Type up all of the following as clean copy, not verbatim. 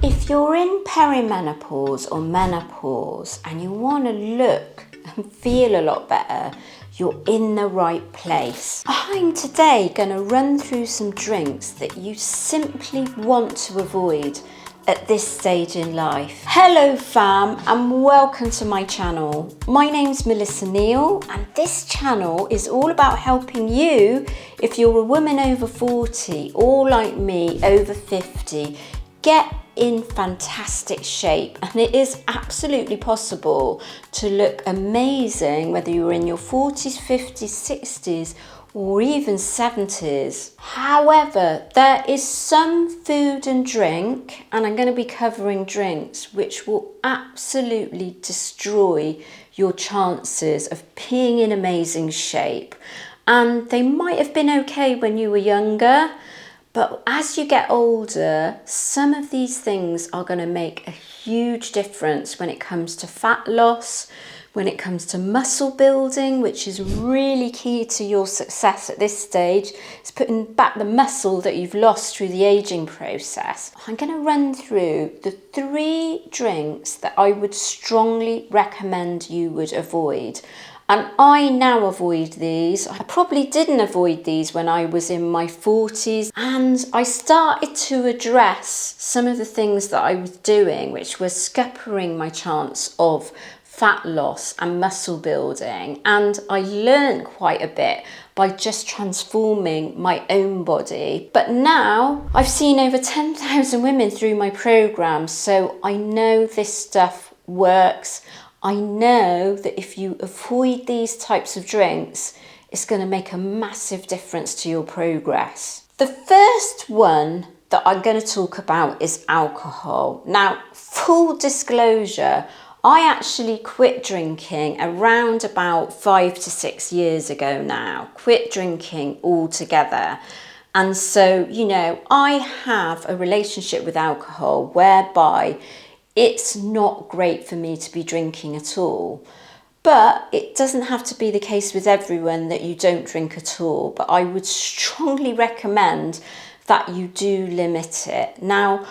If you're in perimenopause or menopause and you want to look and feel a lot better, you're in the right place. I'm today going to run through some drinks that you simply want to avoid at this stage in life. Hello fam, and welcome to my channel. My name's Melissa Neal, and this channel is all about helping you, if you're a woman over 40 or like me over 50, get in fantastic shape. And it is absolutely possible to look amazing whether you're in your 40s, 50s, 60s or even 70s. However, there is some food and drink, and I'm going to be covering drinks, which will absolutely destroy your chances of being in amazing shape. And they might have been okay when you were younger, but as you get older, some of these things are going to make a huge difference when it comes to fat loss, when it comes to muscle building, which is really key to your success at this stage. It's putting back the muscle that you've lost through the aging process. I'm going to run through the 3 drinks that I would strongly recommend you would avoid. And I now avoid these. I probably didn't avoid these when I was in my 40s, and I started to address some of the things that I was doing, which was scuppering my chance of fat loss and muscle building. And I learned quite a bit by just transforming my own body. But now I've seen over 10,000 women through my program, so I know this stuff works. I know that if you avoid these types of drinks, it's going to make a massive difference to your progress. The first one that I'm going to talk about is alcohol. Now, full disclosure, I actually quit drinking around about 5 to 6 years ago now. Quit drinking altogether. And so, I have a relationship with alcohol whereby it's not great for me to be drinking at all. But it doesn't have to be the case with everyone that you don't drink at all. But I would strongly recommend that you do limit it. Now,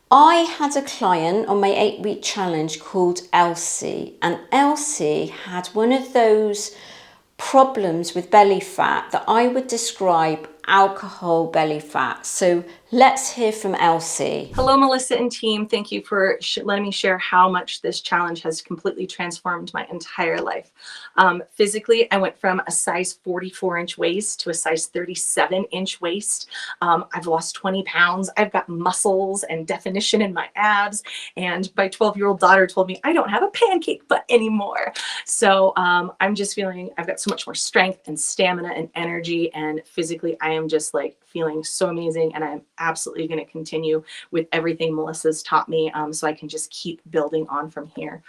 I had a client on my 8-week challenge called Elsie, and Elsie had one of those problems with belly fat that I would describe alcohol belly fat. So let's hear from Elsie. Hello, Melissa and team. Thank you for letting me share how much this challenge has completely transformed my entire life. Physically, I went from a size 44-inch waist to a size 37-inch waist. I've lost 20 pounds. I've got muscles and definition in my abs. And my 12-year-old daughter told me I don't have a pancake butt anymore. So I'm just feeling I've got so much more strength and stamina and energy. And physically, I am just like feeling so amazing. And I'm absolutely going to continue with everything Melissa's taught me, so I can just keep building on from here.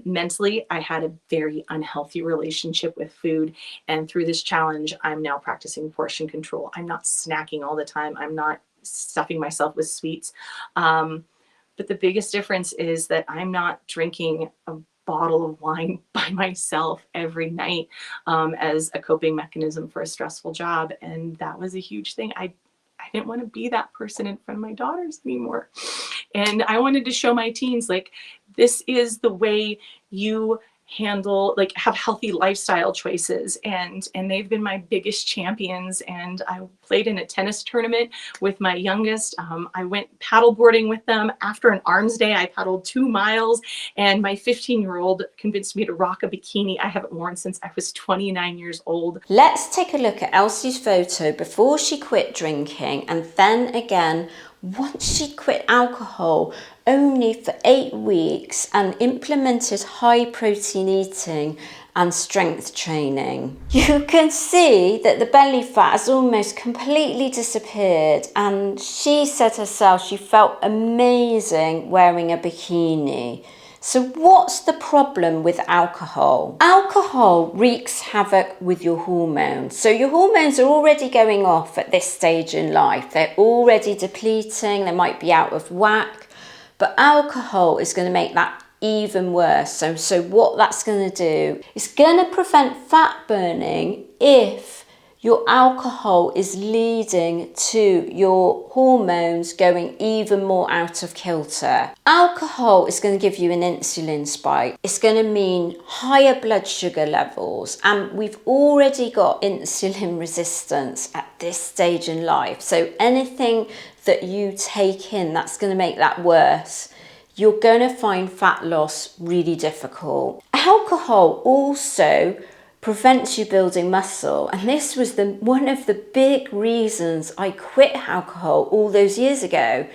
Mentally, I had a very unhealthy relationship with food, and through this challenge, I'm now practicing portion control. I'm not snacking all the time. I'm not stuffing myself with sweets. But the biggest difference is that I'm not drinking a bottle of wine by myself every night as a coping mechanism for a stressful job. And that was a huge thing. I didn't want to be that person in front of my daughters anymore. And I wanted to show my teens, like, this is the way you handle, like, have healthy lifestyle choices. And they've been my biggest champions. And I played in a tennis tournament with my youngest. I went paddleboarding with them. After an arms day, I paddled 2 miles. And my 15-year-old convinced me to rock a bikini I haven't worn since I was 29 years old. Let's take a look at Elsie's photo before she quit drinking, and then again once she quit alcohol only for 8 weeks and implemented high protein eating and strength training. You can see that the belly fat has almost completely disappeared, and she said herself she felt amazing wearing a bikini. So what's the problem with alcohol? Alcohol wreaks havoc with your hormones. So your hormones are already going off at this stage in life. They're already depleting, they might be out of whack, but alcohol is going to make that even worse. So what that's going to do is going to prevent fat burning if your alcohol is leading to your hormones going even more out of kilter. Alcohol is going to give you an insulin spike. It's going to mean higher blood sugar levels, and we've already got insulin resistance at this stage in life. So anything that you take in that's going to make that worse, you're going to find fat loss really difficult. Alcohol also prevents you building muscle, and this was one of the big reasons I quit alcohol all those years ago,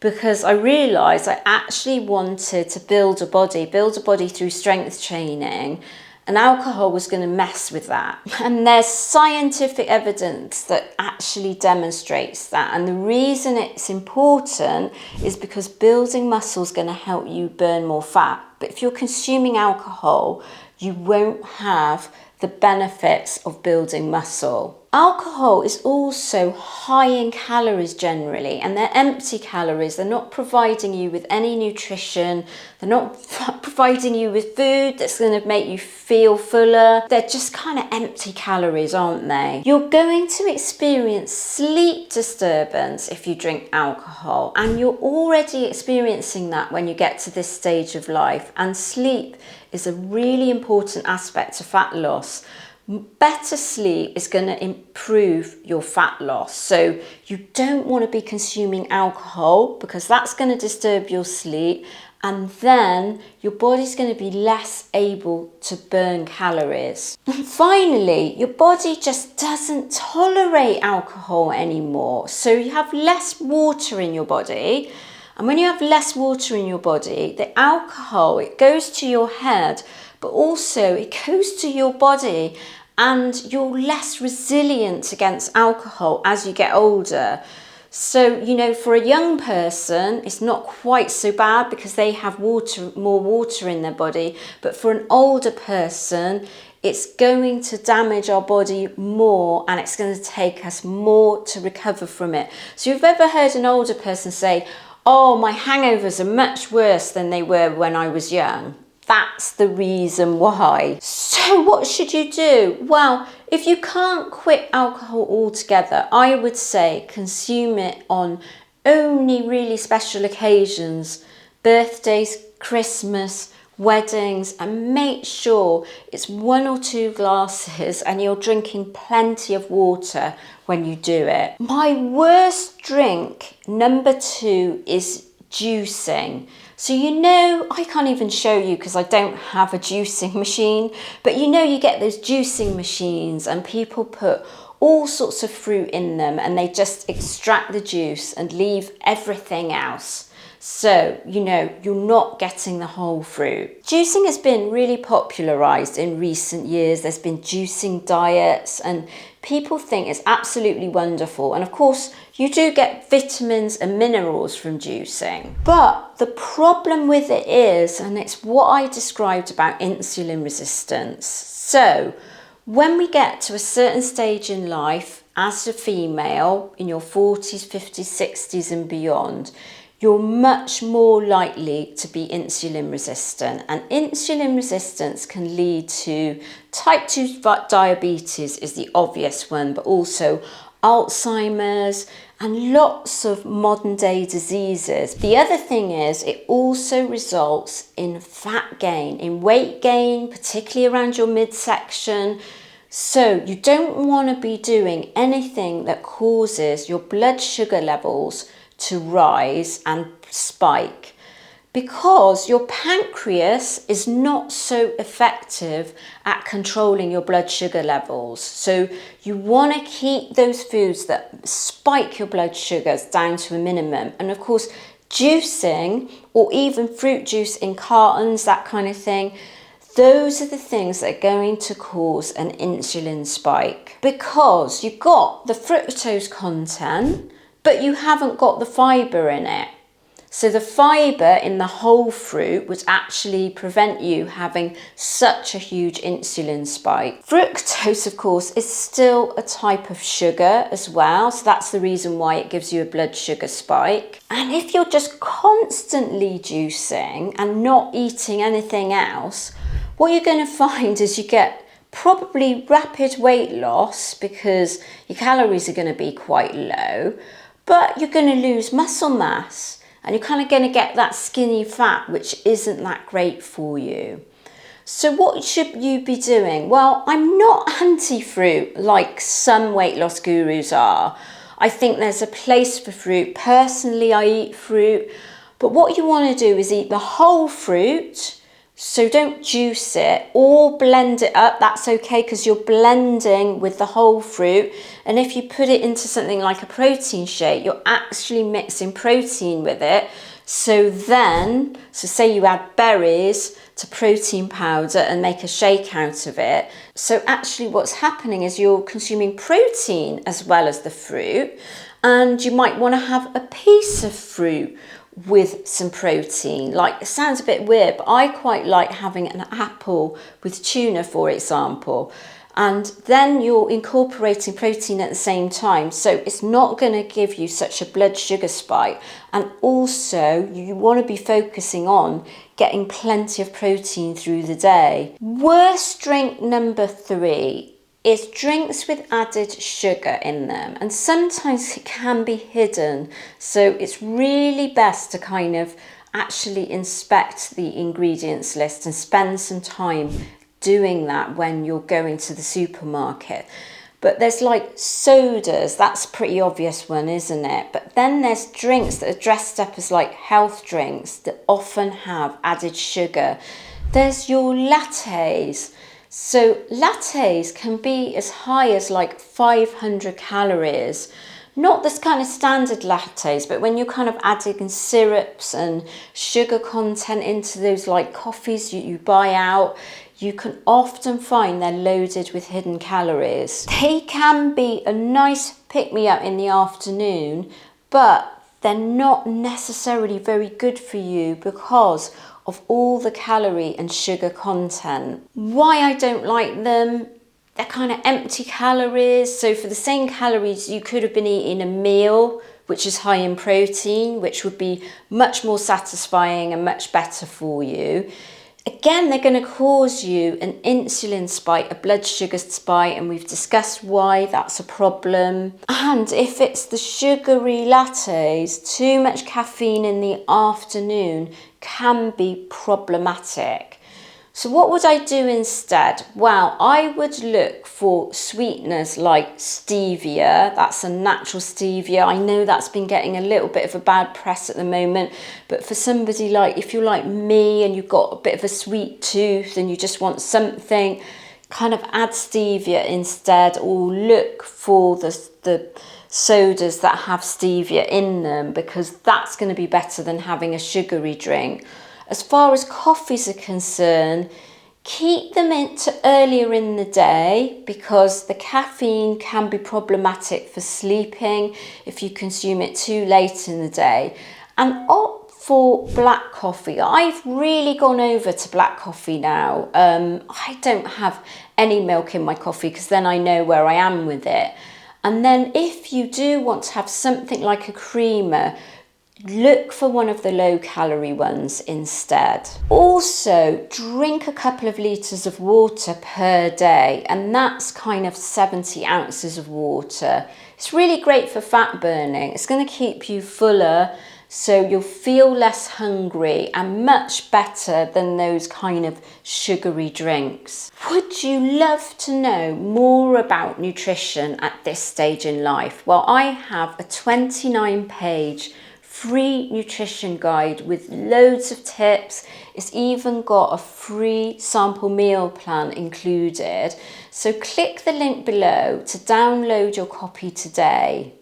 because I realized I actually wanted to build a body through strength training, and alcohol was going to mess with that. And there's scientific evidence that actually demonstrates that. And the reason it's important is because building muscle is going to help you burn more fat. But if you're consuming alcohol, you won't have the benefits of building muscle. Alcohol is also high in calories generally, and they're empty calories. They're not providing you with any nutrition. They're not providing you with food that's going to make you feel fuller. They're just kind of empty calories, aren't they? You're going to experience sleep disturbance if you drink alcohol, and you're already experiencing that when you get to this stage of life. And sleep is a really important aspect of fat loss. Better sleep is going to improve your fat loss. So you don't want to be consuming alcohol, because that's going to disturb your sleep, and then your body's going to be less able to burn calories. And finally, your body just doesn't tolerate alcohol anymore. So you have less water in your body. And when you have less water in your body, the alcohol, it goes to your head, but also it goes to your body, and you're less resilient against alcohol as you get older. So, for a young person, it's not quite so bad because they have more water in their body. But for an older person, it's going to damage our body more, and it's going to take us more to recover from it. So you've ever heard an older person say, "Oh, my hangovers are much worse than they were when I was young"? That's the reason why. So what should you do? Well, if you can't quit alcohol altogether, I would say consume it on only really special occasions, birthdays, Christmas, weddings, and make sure it's 1 or 2 glasses and you're drinking plenty of water when you do it. My worst drink, number 2, is juicing. So I can't even show you because I don't have a juicing machine, but you get those juicing machines and people put all sorts of fruit in them and they just extract the juice and leave everything else. So, you're not getting the whole fruit. Juicing has been really popularised in recent years. There's been juicing diets and people think it's absolutely wonderful. And of course, you do get vitamins and minerals from juicing. But the problem with it is, and it's what I described about insulin resistance. So, when we get to a certain stage in life, as a female, in your 40s, 50s, 60s and beyond, you're much more likely to be insulin resistant. And insulin resistance can lead to type 2 diabetes is the obvious one, but also Alzheimer's and lots of modern day diseases. The other thing is it also results in fat gain, in weight gain, particularly around your midsection. So you don't want to be doing anything that causes your blood sugar levels to rise and spike, because your pancreas is not so effective at controlling your blood sugar levels. So you want to keep those foods that spike your blood sugars down to a minimum. And of course, juicing or even fruit juice in cartons, that kind of thing, those are the things that are going to cause an insulin spike, because you've got the fructose content, but you haven't got the fibre in it. So the fibre in the whole fruit would actually prevent you having such a huge insulin spike. Fructose, of course, is still a type of sugar as well. So that's the reason why it gives you a blood sugar spike. And if you're just constantly juicing and not eating anything else, what you're going to find is you get Probably rapid weight loss because your calories are going to be quite low, but you're going to lose muscle mass and you're kind of going to get that skinny fat, which isn't that great for you. So what should you be doing? Well, I'm not anti-fruit like some weight loss gurus are. I think there's a place for fruit. Personally, I eat fruit, but what you want to do is eat the whole fruit. So don't juice it or blend it up. That's okay because you're blending with the whole fruit. And if you put it into something like a protein shake, you're actually mixing protein with it. So say you add berries to protein powder and make a shake out of it. So actually what's happening is you're consuming protein as well as the fruit. And you might want to have a piece of fruit with some protein. Like, it sounds a bit weird, but I quite like having an apple with tuna, for example. And then you're incorporating protein at the same time. So it's not going to give you such a blood sugar spike. And also you want to be focusing on getting plenty of protein through the day. Worst drink number 3 is drinks with added sugar in them, and sometimes it can be hidden, so it's really best to kind of actually inspect the ingredients list and spend some time doing that when you're going to the supermarket. But there's like sodas, that's a pretty obvious one, isn't it? But then there's drinks that are dressed up as like health drinks that often have added sugar. There's your lattes. So lattes can be as high as like 500 calories. Not this kind of standard lattes, but when you're kind of adding syrups and sugar content into those like coffees you buy out, you can often find they're loaded with hidden calories. They can be a nice pick-me-up in the afternoon, but they're not necessarily very good for you because of all the calorie and sugar content. Why I don't like them? They're kind of empty calories. So for the same calories, you could have been eating a meal which is high in protein, which would be much more satisfying and much better for you. Again, they're going to cause you an insulin spike, a blood sugar spike, and we've discussed why that's a problem. And if it's the sugary lattes, too much caffeine in the afternoon can be problematic. So what would I do instead? Well, I would look for sweeteners like stevia. That's a natural stevia. I know that's been getting a little bit of a bad press at the moment, but for somebody like, if you're like me and you've got a bit of a sweet tooth and you just want something, kind of add stevia instead, or look for the sodas that have stevia in them, because that's going to be better than having a sugary drink. As far as coffees are concerned, keep them into earlier in the day because the caffeine can be problematic for sleeping if you consume it too late in the day. And opt for black coffee. I've really gone over to black coffee now. I don't have any milk in my coffee because then I know where I am with it. And then if you do want to have something like a creamer, look for one of the low-calorie ones instead. Also, drink a couple of litres of water per day, and that's kind of 70 ounces of water. It's really great for fat burning. It's going to keep you fuller, so you'll feel less hungry and much better than those kind of sugary drinks. Would you love to know more about nutrition at this stage in life? Well, I have a 29-page free nutrition guide with loads of tips. It's even got a free sample meal plan included. So click the link below to download your copy today.